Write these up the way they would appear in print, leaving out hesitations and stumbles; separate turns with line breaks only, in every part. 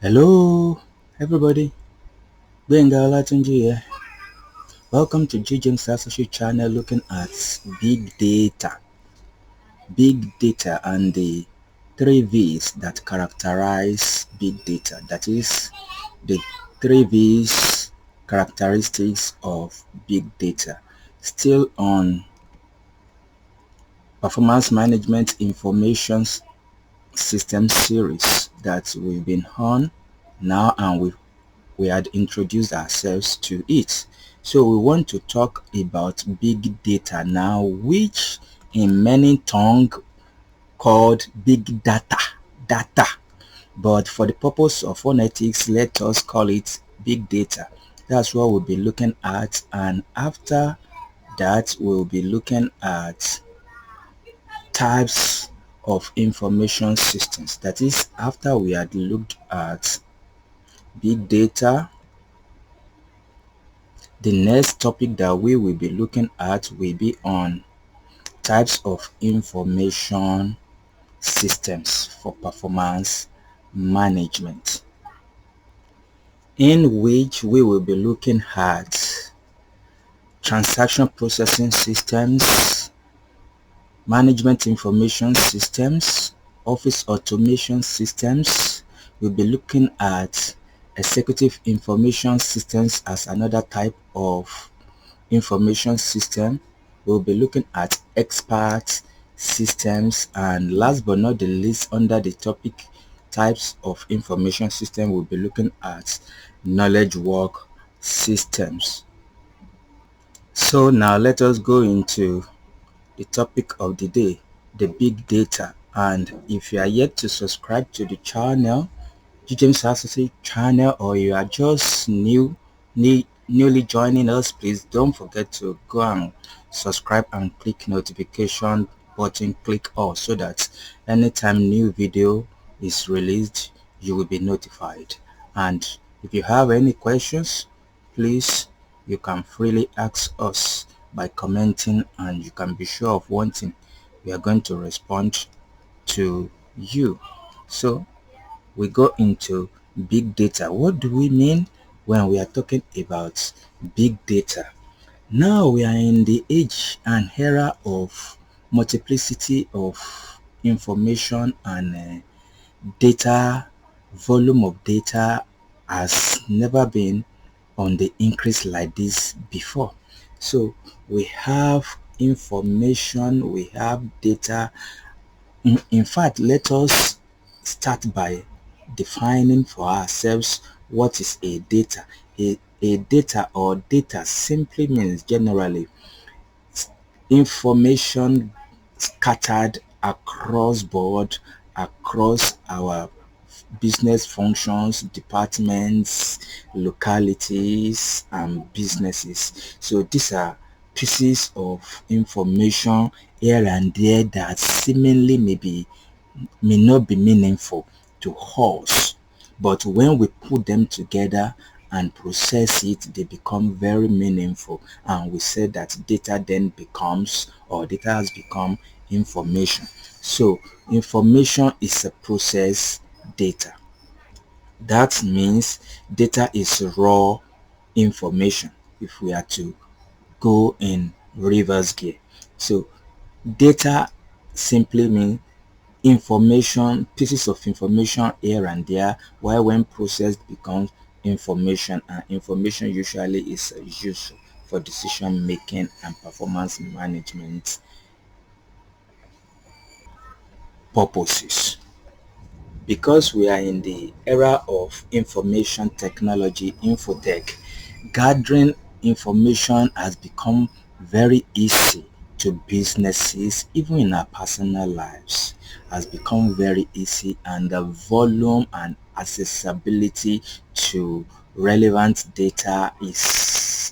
Hello, everybody. Benga Olatunji here. Welcome to GJAMES Associate channel looking at big data. Big data and the 3 V's that characterize big data. That is the 3 V's characteristics of big data. Still on performance management information system series that we've been on now, and we had introduced ourselves to it. So we want to talk about big data now, which in many tongue called big data. But for the purpose of phonetics, let us call it big data. That's what we'll be looking at, and after that we'll be looking at types of information systems. That is, after we had looked at big data, the next topic that we will be looking at will be on types of information systems for performance management, in which we will be looking at transaction processing systems, management information systems, office automation systems. We'll be looking at executive information systems as another type of information system. We'll be looking at expert systems, and last but not the least, under the topic types of information system, we'll be looking at knowledge work systems. So now let us go into the topic of the day, the big data. And if you are yet to subscribe to the channel, GJAMES Associate channel, or you are just newly joining us, please don't forget to go and subscribe and click notification button, click all, so that anytime new video is released you will be notified. And if you have any questions, please, you can freely ask us by commenting, and you can be sure of one thing: we are going to respond to you. So we go into big data. What do we mean when we are talking about big data? Now we are in the age and era of multiplicity of information, and data, volume of data has never been on the increase like this before. So we have information, we have data. In fact, let us start by defining for ourselves what is a data. A data, or data, simply means generally information scattered across board, across our business functions, departments, localities, and businesses. So these are pieces of information here and there that seemingly may not be meaningful to us, but when we put them together and process it, they become very meaningful, and we say that data then becomes, or data has become, information. So information is a process data. That means data is raw information, if we are to go in reverse gear. So data simply means information, pieces of information here and there, while when processed becomes information, and information usually is used for decision making and performance management purposes. Because we are in the era of information technology, infotech, gathering information has become very easy to businesses. Even in our personal lives has become very easy, and the volume and accessibility to relevant data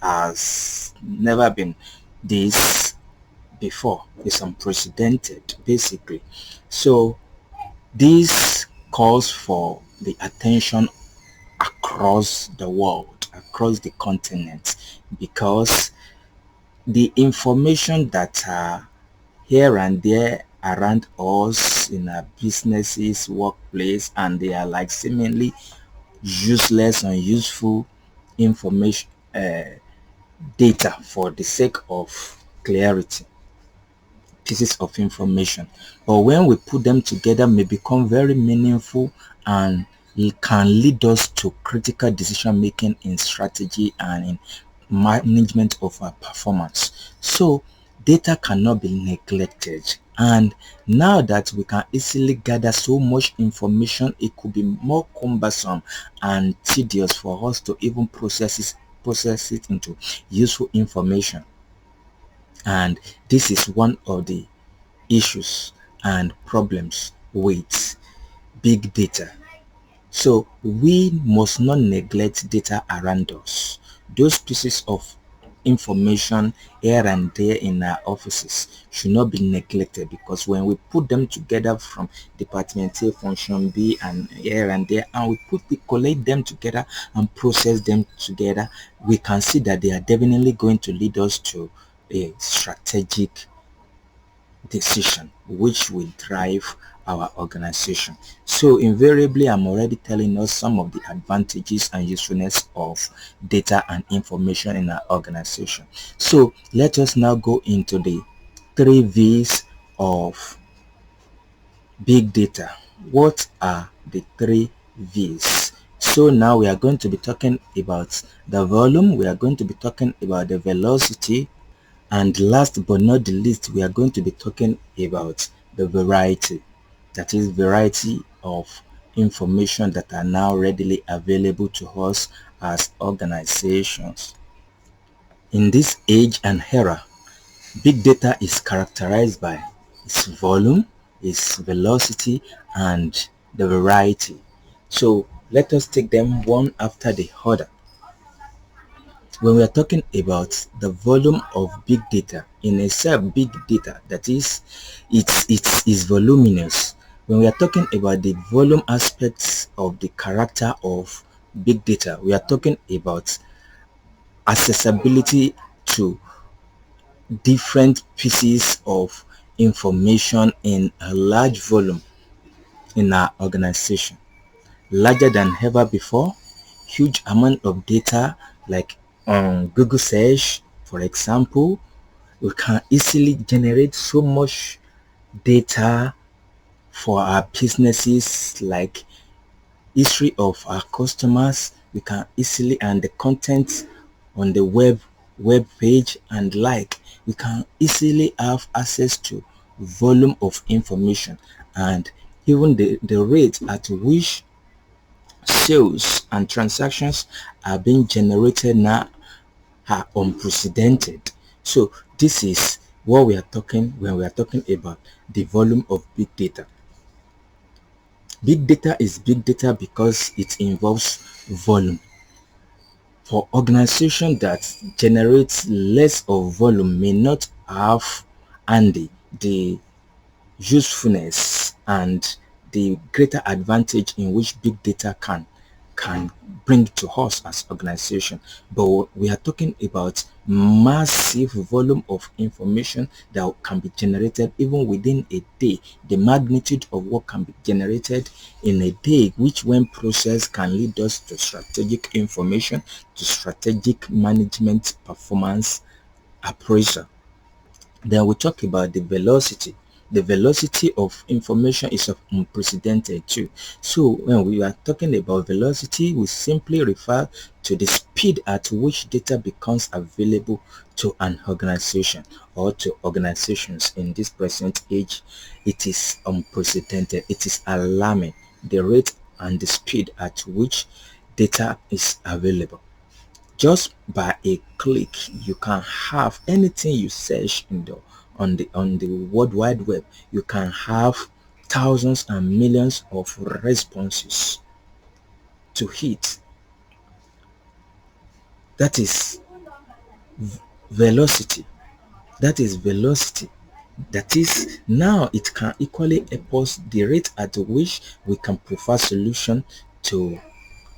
has never been this before. It's unprecedented, basically. So this calls for the attention across the world, across the continent, because the information that are here and there around us in our businesses, workplace, and they are like seemingly useless and useful information data for the sake of clarity, pieces of information. But when we put them together, may become very meaningful and it can lead us to critical decision making in strategy and in management of our performance. So data cannot be neglected, and now that we can easily gather so much information, it could be more cumbersome and tedious for us to even process it into useful information. And this is one of the issues and problems with big data. So we must not neglect data around us. Those pieces of information here and there in our offices should not be neglected, because when we put them together from department A, function B, and here and there, and we collate them together and process them together, we can see that they are definitely going to lead us to a strategic decision which will drive our organization. So invariably, I'm already telling us some of the advantages and usefulness of data and information in our organization. So let us now go into the 3 V's of big data. What are the 3 V's? So now we are going to be talking about the volume, we are going to be talking about the velocity, and last but not the least, we are going to be talking about the variety. That is, variety of information that are now readily available to us as organizations. In this age and era, big data is characterized by its volume, its velocity, and the variety. So let us take them one after the other. When we are talking about the volume of big data, in itself, big data, that is, it's voluminous. When we are talking about the volume aspects of the character of big data, we are talking about accessibility to different pieces of information in a large volume in our organization, larger than ever before. Huge amount of data, like on Google search, for example, we can easily generate so much data for our businesses, like history of our customers. We can easily, and the content on the web page and like, we can easily have access to volume of information, and even the rate at which sales and transactions are being generated now are unprecedented. So this is what we are talking when we are talking about the volume of big data. Big data is big data because it involves volume. For organization that generates less of volume may not have handy the usefulness and the greater advantage in which big data can bring to us as organization. But we are talking about massive volume of information that can be generated even within a day. The magnitude of what can be generated in a day, which when processed can lead us to strategic information, to strategic management performance appraisal. Then we talk about the velocity. The velocity of information is unprecedented too. So when we are talking about velocity, we simply refer to the speed at which data becomes available to an organization or to organizations in this present age. It is unprecedented. It is alarming, the rate and the speed at which data is available. Just by a click, you can have anything you search in the on the world wide web. You can have thousands and millions of responses to hit. That is velocity. That is velocity. That is, now it can equally help us the rate at which we can provide solution to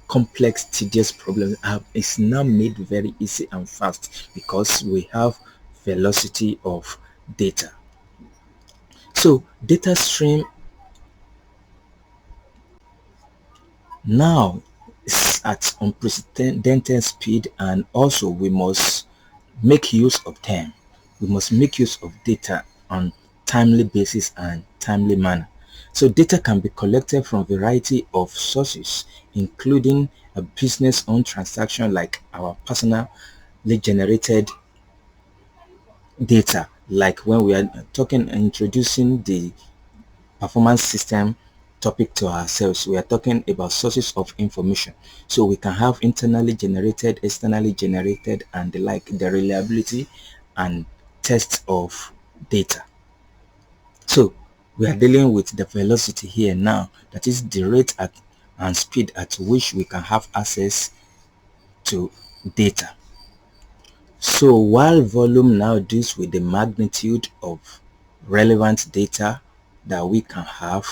complex, tedious problems is now made very easy and fast because we have velocity of data. So data stream now is at unprecedented speed, and also we must make use of them. We must make use of data on timely basis and timely manner. So data can be collected from a variety of sources, including a business-owned transaction like our personally generated data, like when we are introducing the performance system topic to ourselves. We are talking about sources of information. So we can have internally generated, externally generated, and the reliability and test of data. So we are dealing with the velocity here now, that is the rate at and speed at which we can have access to data. So while volume now deals with the magnitude of relevant data that we can have,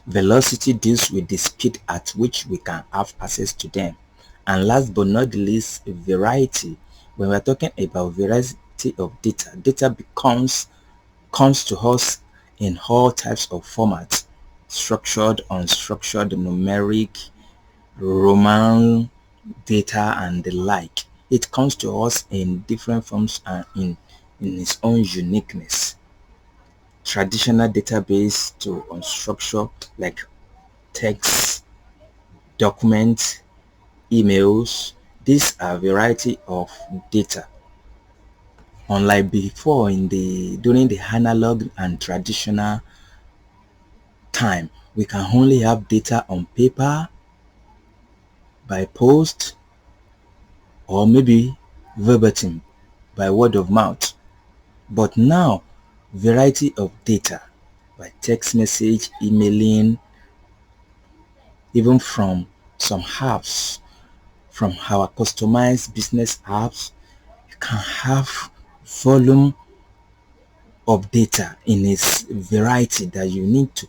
velocity deals with the speed at which we can have access to them. And last but not least, variety. When we're talking about variety of data, data comes to us in all types of formats: structured, unstructured, numeric, Roman data, and the like. It comes to us in different forms and in its own uniqueness. Traditional database to unstructured, like text, documents, emails. These are a variety of data. Unlike before, during the analog and traditional time, we can only have data on paper, by post, or maybe verbatim, by word of mouth. But now, variety of data by text message, emailing, even from some apps, from our customized business apps, you can have volume of data in its variety that you need to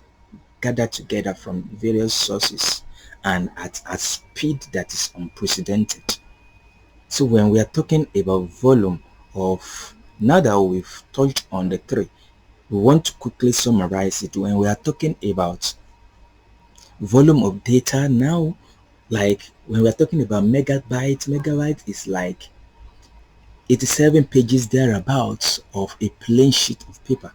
gather together from various sources and at a speed that is unprecedented. So when we are talking about volume of, now that we've touched on the three, we want to quickly summarize it. When we are talking about volume of data now, like when we are talking about megabyte is like 87 pages thereabouts of a plain sheet of paper.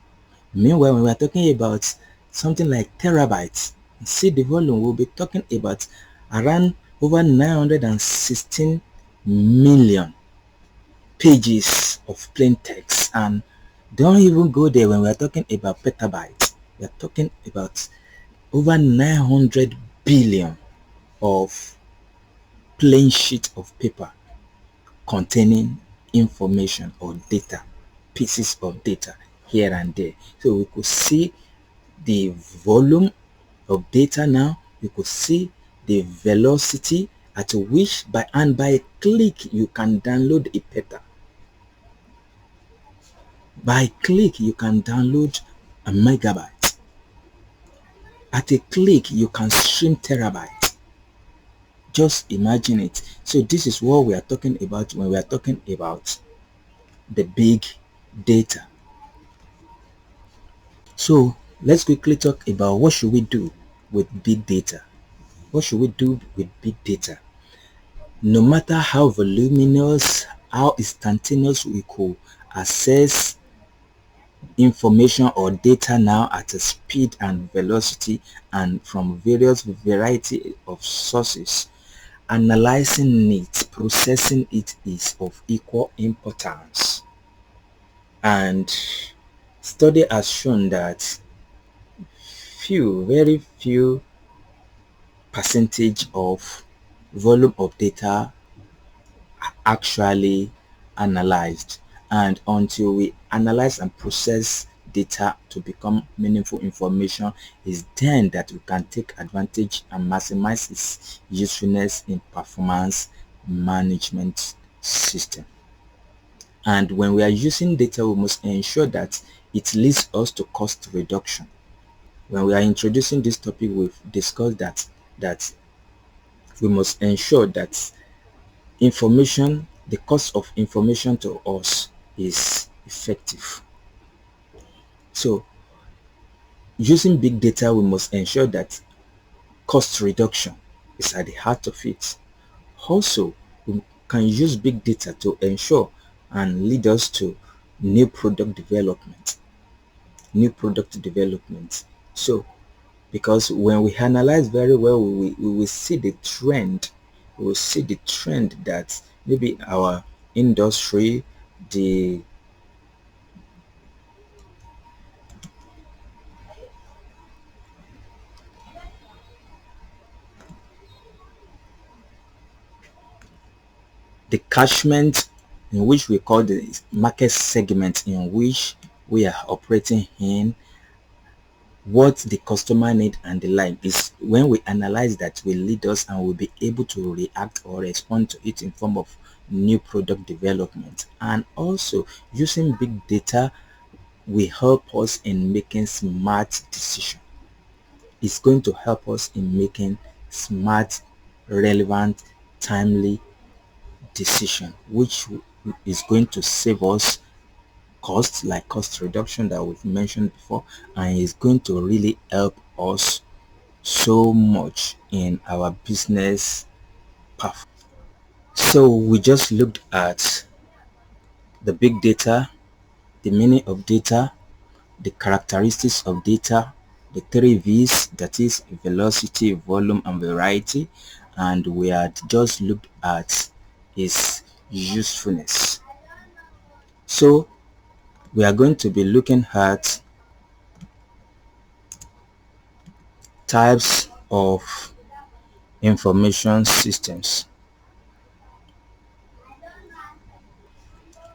Meanwhile, when we are talking about something like terabytes, see the volume, we'll be talking about around over 916 million pages of plain text. And don't even go there. When we are talking about petabytes, we are talking about over 900 billion of plain sheet of paper containing information or data, pieces of data here and there. So we could see the volume of data now. You could see the velocity at which by a click you can download a peta. By click you can download a megabyte. At a click you can stream terabyte. Just imagine it. So this is what we are talking about when we are talking about the big data. So let's quickly talk about what should we do with big data. What should we do with big data? No matter how voluminous, how instantaneous we could access information or data now at a speed and velocity and from various variety of sources, analyzing it, processing it is of equal importance. And study has shown that very few percentage of volume of data are actually analyzed, and until we analyze and process data to become meaningful information, is then that we can take advantage and maximize its usefulness in performance management system. And when we are using data, we must ensure that it leads us to cost reduction. When we are introducing this topic, we've discussed that we must ensure that the cost of information to us is effective. So using big data, we must ensure that cost reduction. is at the heart of it. Also, we can use big data to ensure and lead us to new product development. So, because when we analyze very well, we will see the trend. We will see the trend that maybe our industry, the catchment in which we call the market segment in which we are operating in, what the customer need and the like, is when we analyze that will lead us and will be able to react or respond to it in form of new product development. And also using big data will help us in making smart decisions. It's going to help us in making smart, relevant, timely decision, which is going to save us costs, like cost reduction that we've mentioned before, and is going to really help us so much in our business performance. So we just looked at the big data, the meaning of data, the characteristics of data, the three V's, that is velocity, volume, and variety, and we had just looked at its usefulness. So we are going to be looking at types of information systems.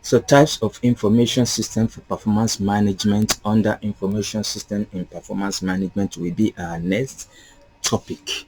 So types of information system for performance management under information system in performance management will be our next topic.